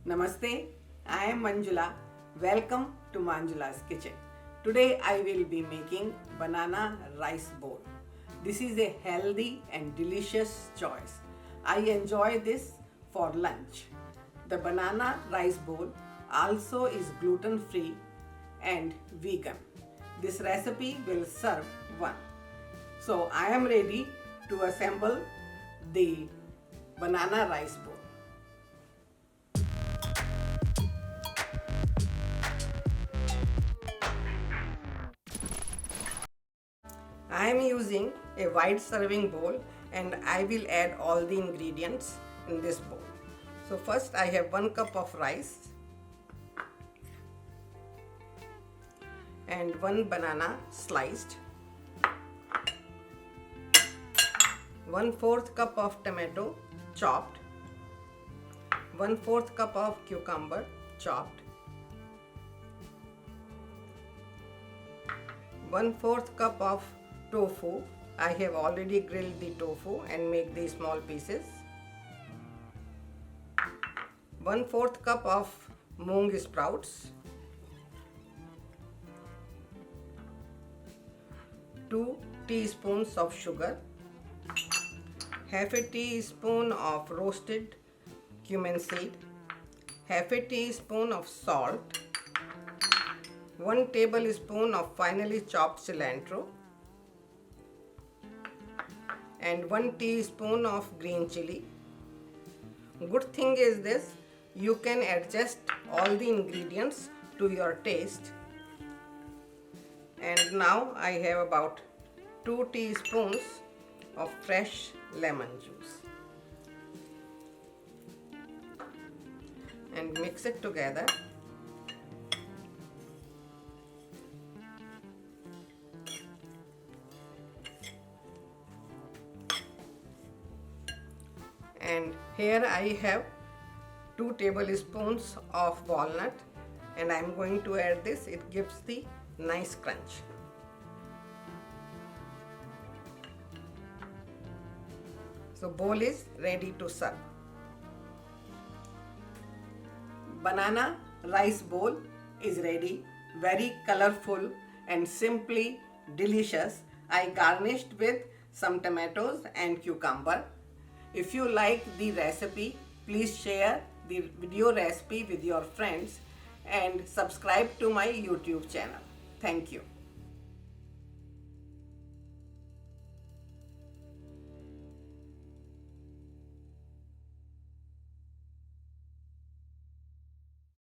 Namaste, I am Manjula. Welcome to Manjula's kitchen. Today I will be making banana rice bowl. This is a healthy and delicious choice. I enjoy this for lunch. The banana rice bowl also is gluten free and vegan. This recipe will serve one. So I am ready to assemble the banana rice bowl. I am using a wide serving bowl and I will add all the ingredients in this bowl. So first I have 1 cup of rice and 1 banana sliced, 1/4 cup of tomato chopped, 1/4 cup of cucumber chopped, 1/4 cup of tofu. I have already grilled the tofu and make the small pieces. 1/4 cup of moong sprouts, 2 teaspoons of sugar, half a teaspoon of roasted cumin seed, half a teaspoon of salt, 1 tablespoon of finely chopped cilantro, and 1 teaspoon of green chili. Good thing is this, you can adjust all the ingredients to your taste. And now I have about 2 teaspoons of fresh lemon juice. And mix it together. And here I have 2 tablespoons of walnut and I am going to add this. It gives the nice crunch. So bowl is ready to serve. Banana rice bowl is ready. Very colorful and simply delicious. I garnished with some tomatoes and cucumber. If you like the recipe, please share the video recipe with your friends and subscribe to my YouTube channel. Thank you.